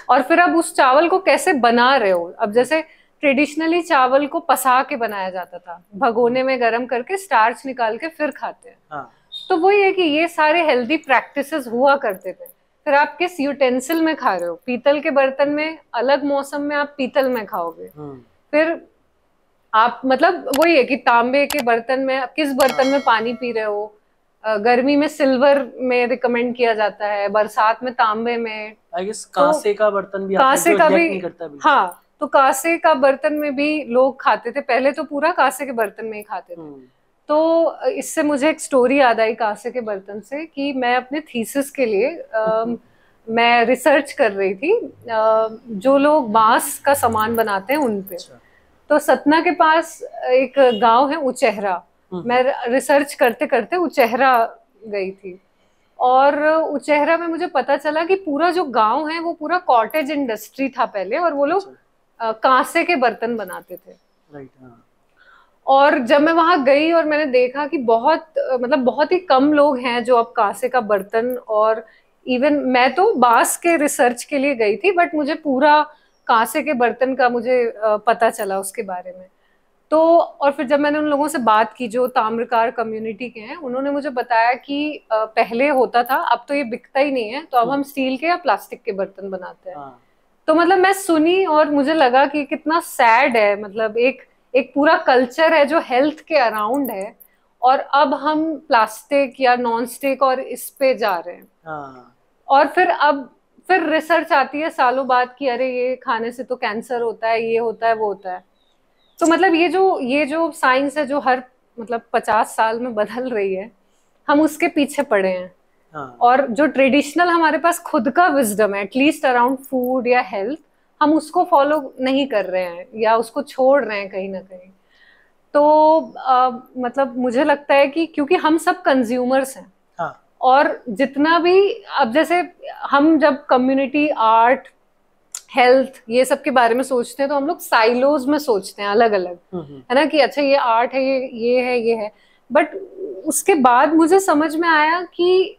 और फिर अब उस चावल को कैसे बना रहे हो, अब जैसे ट्रेडिशनली चावल को पसा के बनाया जाता था, भगोने में गर्म करके स्टार्च निकाल के फिर खाते हैं। तो वही है कि ये सारे हेल्दी प्रैक्टिसेस हुआ करते थे। फिर आप किस यूटेंसिल में खा रहे हो, पीतल के बर्तन में, अलग मौसम में आप पीतल में खाओगे। फिर आप मतलब वही है कि तांबे के बर्तन में, किस बर्तन में पानी पी रहे हो। गर्मी में सिल्वर में रिकमेंड किया जाता है, बरसात में तांबे में। आई गेस कांसे का बर्तन भी कांसे का भी, हाँ, तो कांसे का बर्तन में भी लोग खाते थे पहले, तो पूरा कांसे के बर्तन में ही खाते थे। तो इससे मुझे एक स्टोरी याद आई कांसे के बर्तन से, कि मैं अपने थीसिस के लिए मैं रिसर्च कर रही थी जो लोग बांस का सामान बनाते हैं उन पे। तो सतना के पास एक गांव है उचेहरा, मैं रिसर्च करते करते उचेहरा गई थी, और उचेहरा में मुझे पता चला कि पूरा जो गांव है वो पूरा कॉटेज इंडस्ट्री था पहले, और वो लोग कांसे के बर्तन बनाते थे। और जब मैं वहां गई और मैंने देखा कि बहुत ही कम लोग हैं जो अब कांसे का बर्तन और इवन मैं तो बांस के रिसर्च के लिए गई थी, बट मुझे पूरा कांसे के बर्तन का मुझे पता चला उसके बारे में। तो और फिर जब मैंने उन लोगों से बात की जो ताम्रकार कम्युनिटी के हैं, उन्होंने मुझे बताया कि पहले होता था, अब तो ये बिकता ही नहीं है, तो अब हम स्टील के या प्लास्टिक के बर्तन बनाते हैं। तो मतलब मैं सुनी और मुझे लगा कि कितना सैड है, मतलब एक पूरा कल्चर है जो हेल्थ के अराउंड है, और अब हम प्लास्टिक या नॉन स्टिक और इस पे जा रहे हैं। और फिर रिसर्च आती है सालों बाद कि अरे ये खाने से तो कैंसर होता है, ये होता है, वो होता है। तो मतलब ये जो साइंस है जो हर मतलब 50 साल में बदल रही है, हम उसके पीछे पड़े हैं। और जो ट्रेडिशनल हमारे पास खुद का विजडम है एटलीस्ट अराउंड फूड या हेल्थ, हम उसको फॉलो नहीं कर रहे हैं या उसको छोड़ रहे हैं कहीं ना कहीं। तो मतलब मुझे लगता है कि क्योंकि हम सब कंज्यूमर्स हैं, और जितना भी अब जैसे हम जब कम्युनिटी आर्ट हेल्थ ये सब के बारे में सोचते हैं तो हम लोग साइलोज में सोचते हैं, अलग अलग, है ना, कि अच्छा ये आर्ट है, ये है। बट उसके बाद मुझे समझ में आया कि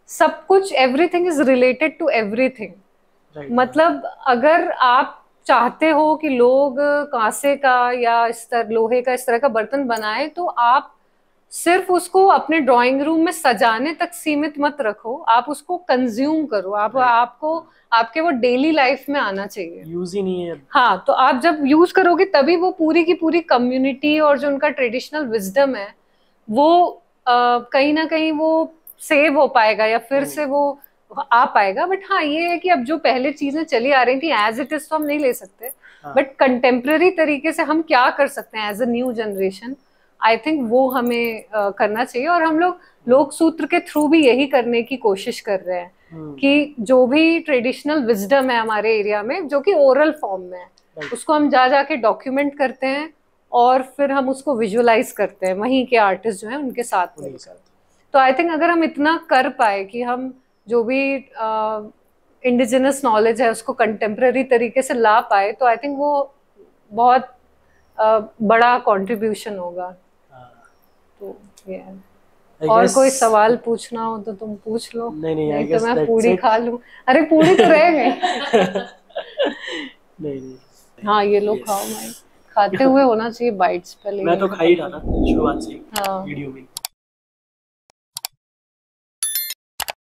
सब कुछ everything is related to everything. मतलब अगर आप चाहते हो कि लोग कांसे का या लोहे का इस तरह का बर्तन बनाए, तो आप सिर्फ उसको अपने ड्राइंग रूम में सजाने तक सीमित मत रखो, आप उसको कंज्यूम करो। आपको आपके वो डेली लाइफ में आना चाहिए। यूज ही नहीं है। हाँ, तो आप जब यूज करोगे तभी वो पूरी की पूरी कम्युनिटी और जो उनका ट्रेडिशनल विजडम है वो कहीं ना कहीं वो सेव हो पाएगा या फिर से वो आ पाएगा। बट हाँ, ये है कि अब जो पहले चीजें चली आ रही थी एज इट इज तो हम नहीं ले सकते, बट कंटेम्प्रेरी तरीके से हम क्या कर सकते हैं as a new generation, I think वो हमें करना चाहिए। और हम लोक सूत्र के थ्रू भी यही करने की कोशिश कर रहे हैं कि जो भी ट्रेडिशनल विजडम है हमारे एरिया में, जो कि ओरल फॉर्म में है, उसको हम जाके डॉक्यूमेंट करते हैं और फिर हम उसको विजुअलाइज करते हैं वहीं के आर्टिस्ट जो हैं उनके साथ मिलकर। तो आई थिंक अगर हम इतना कर पाए कि हम जो भी इंडिजिनस नॉलेज है उसको कंटेम्प्रेरी तरीके से ला पाए, तो आई थिंक वो बहुत बड़ा कंट्रीब्यूशन होगा। तो और कोई सवाल पूछना हो तो तुम पूछ लो। नहीं तो मैं पूरी खा लूं। अरे पूरी तो रह गई। नहीं। हाँ, ये लोग खाओ, मैं खाते हुए होना चाहिए बाइट्स पहले। मैं तो खा ही रहा था शुरुआत से वीडियो में।